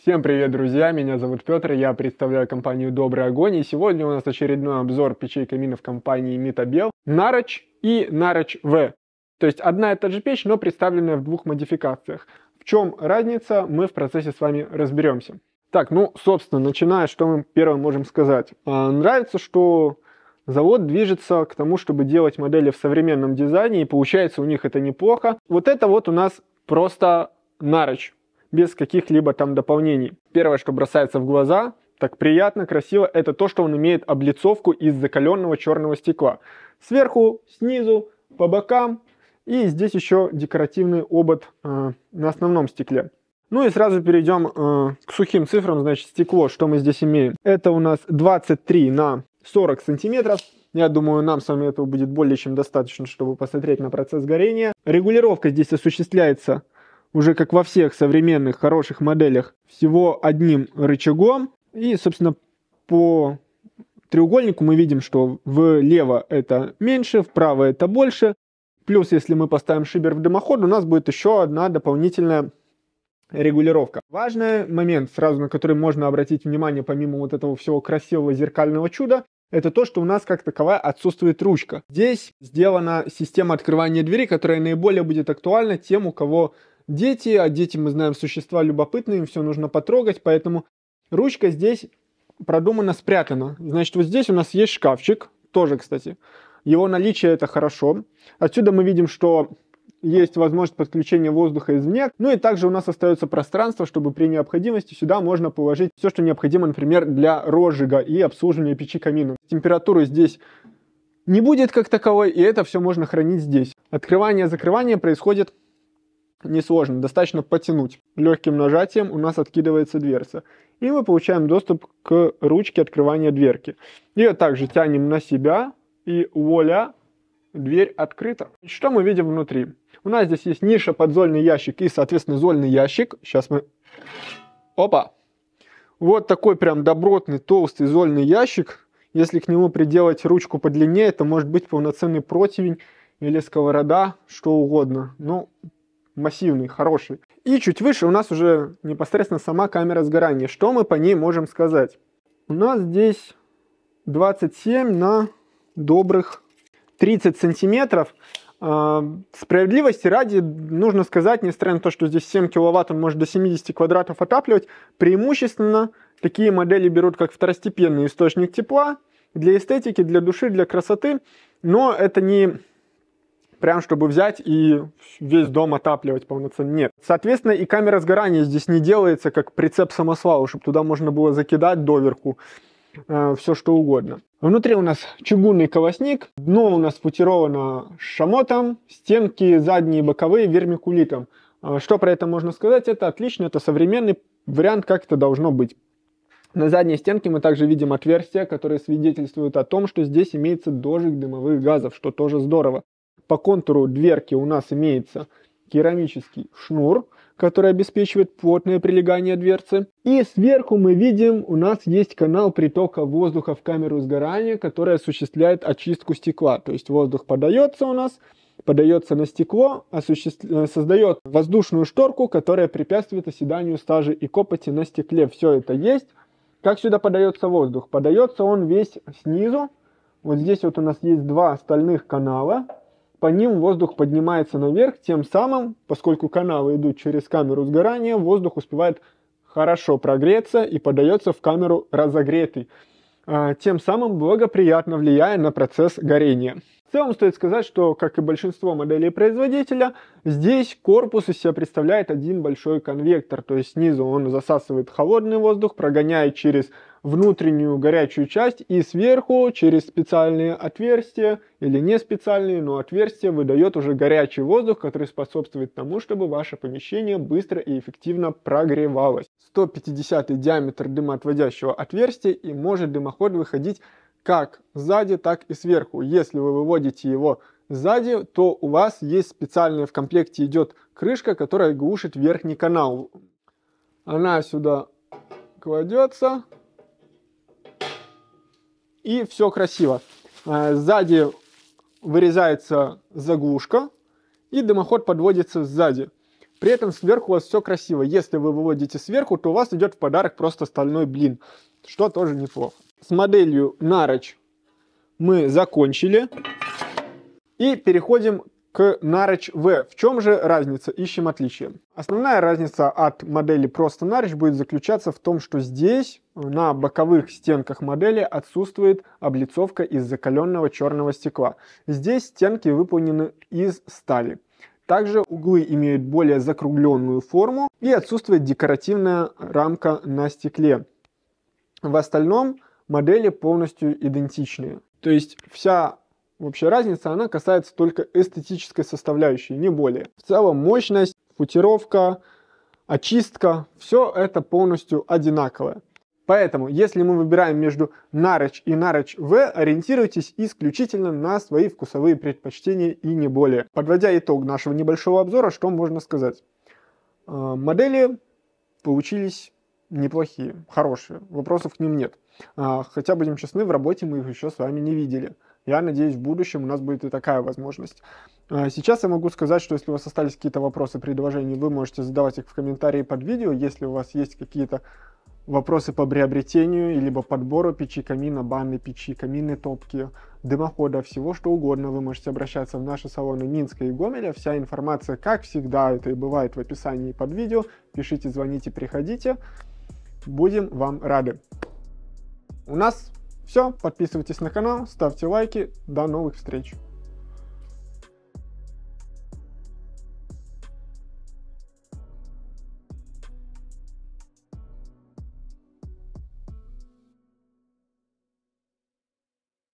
Всем привет, друзья! Меня зовут Петр, я представляю компанию Добрый Огонь, и сегодня у нас очередной обзор печей каминов компании Митобел Нарочь и Нарочь В. То есть одна и та же печь, но представленная в двух модификациях. В чем разница, мы в процессе с вами разберемся. Так, собственно, начиная, что мы первым можем сказать. Нравится, что завод движется к тому, чтобы делать модели в современном дизайне, и получается у них это неплохо. Вот это вот у нас просто Нарочь, без каких-либо там дополнений. Первое, что бросается в глаза, так приятно, красиво, это то, что он имеет облицовку из закаленного черного стекла. Сверху, снизу, по бокам, и здесь еще декоративный обод на основном стекле. Ну и сразу перейдем к сухим цифрам, значит, стекло, что мы здесь имеем. Это у нас 23 на 40 сантиметров. Я думаю, нам с вами этого будет более чем достаточно, чтобы посмотреть на процесс горения. Регулировка здесь осуществляется уже как во всех современных хороших моделях всего одним рычагом. И, собственно, по треугольнику мы видим, что влево это меньше, вправо это больше. Плюс, если мы поставим шибер в дымоход, у нас будет еще одна дополнительная регулировка. Важный момент, сразу на который можно обратить внимание, помимо вот этого всего красивого зеркального чуда, это то, что у нас как таковая отсутствует ручка. Здесь сделана система открывания двери, которая наиболее будет актуальна тем, у кого дети, а дети, мы знаем, существа любопытные, им все нужно потрогать, поэтому ручка здесь продуманно спрятана. Значит, вот здесь у нас есть шкафчик, тоже, кстати. Его наличие это хорошо. Отсюда мы видим, что есть возможность подключения воздуха извне. Ну и также у нас остается пространство, чтобы при необходимости сюда можно положить все, что необходимо, например, для розжига и обслуживания печи камина. Температуры здесь не будет как таковой, и это все можно хранить здесь. Открывание-закрывание происходит несложно, достаточно потянуть. Легким нажатием у нас откидывается дверца. И мы получаем доступ к ручке открывания дверки. Ее также тянем на себя, и вуаля, дверь открыта. Что мы видим внутри? У нас здесь есть ниша под зольный ящик и, соответственно, зольный ящик. Сейчас мы... Опа! Вот такой прям добротный, толстый зольный ящик. Если к нему приделать ручку подлиннее, это может быть полноценный противень или сковорода, что угодно. Массивный, хороший. И чуть выше у нас уже непосредственно сама камера сгорания. Что мы по ней можем сказать? У нас здесь 27 на добрых 30 сантиметров. Справедливости ради нужно сказать, несмотря на то, что здесь 7 киловатт, он может до 70 квадратов отапливать, преимущественно такие модели берут как второстепенный источник тепла для эстетики, для души, для красоты, но это не прям чтобы взять и весь дом отапливать полноценно. Нет. Соответственно, и камера сгорания здесь не делается как прицеп самосвала, чтобы туда можно было закидать доверху все что угодно. Внутри у нас чугунный колосник, дно у нас футировано шамотом, стенки задние и боковые вермикулитом. Что про это можно сказать? Это отлично, это современный вариант, как это должно быть. На задней стенке мы также видим отверстия, которые свидетельствуют о том, что здесь имеется дождик дымовых газов, что тоже здорово. По контуру дверки у нас имеется керамический шнур, который обеспечивает плотное прилегание дверцы. И сверху мы видим, у нас есть канал притока воздуха в камеру сгорания, который осуществляет очистку стекла. То есть воздух подается у нас, подается на стекло, создает воздушную шторку, которая препятствует оседанию сажи и копоти на стекле. Все это есть. Как сюда подается воздух? Подается он весь снизу. Вот здесь вот у нас есть два стальных канала. По ним воздух поднимается наверх, тем самым, поскольку каналы идут через камеру сгорания, воздух успевает хорошо прогреться и подается в камеру разогретый, тем самым благоприятно влияя на процесс горения. В целом стоит сказать, что, как и большинство моделей производителя, здесь корпус из себя представляет один большой конвектор, то есть снизу он засасывает холодный воздух, прогоняет через внутреннюю горячую часть и сверху через специальные отверстия или не специальные, но отверстия выдает уже горячий воздух, который способствует тому, чтобы ваше помещение быстро и эффективно прогревалось. 150 диаметр дымоотводящего отверстия, и может дымоход выходить как сзади, так и сверху. Если вы выводите его сзади, то у вас есть специальная в комплекте идет крышка, которая глушит верхний канал. Она сюда кладется. И все красиво. Сзади вырезается заглушка, и дымоход подводится сзади. При этом сверху у вас все красиво. Если вы выводите сверху, то у вас идет в подарок просто стальной блин, что тоже неплохо. С моделью Нарочь мы закончили. И переходим к Нарочь V. В чем же разница? Ищем отличия. Основная разница от модели просто Нарочь будет заключаться в том, что здесь на боковых стенках модели отсутствует облицовка из закаленного черного стекла. Здесь стенки выполнены из стали. Также углы имеют более закругленную форму и отсутствует декоративная рамка на стекле. В остальном модели полностью идентичные. То есть вся общая разница, она касается только эстетической составляющей, не более. В целом мощность, футировка, очистка, все это полностью одинаковое. Поэтому, если мы выбираем между Нарочь и Нарочь V, ориентируйтесь исключительно на свои вкусовые предпочтения и не более. Подводя итог нашего небольшого обзора, что можно сказать? Модели получились неплохие, хорошие, вопросов к ним нет. Хотя, будем честны, в работе мы их еще с вами не видели. Я надеюсь, в будущем у нас будет и такая возможность. Сейчас я могу сказать, что если у вас остались какие-то вопросы, предложения, вы можете задавать их в комментарии под видео. Если у вас есть какие-то вопросы по приобретению, либо подбору печи камина, банной печи, каминной топки, дымохода, всего что угодно, вы можете обращаться в наши салоны Минска и Гомеля. Вся информация, как всегда, это и бывает в описании под видео. Пишите, звоните, приходите. Будем вам рады. У нас все. Подписывайтесь на канал, ставьте лайки. До новых встреч.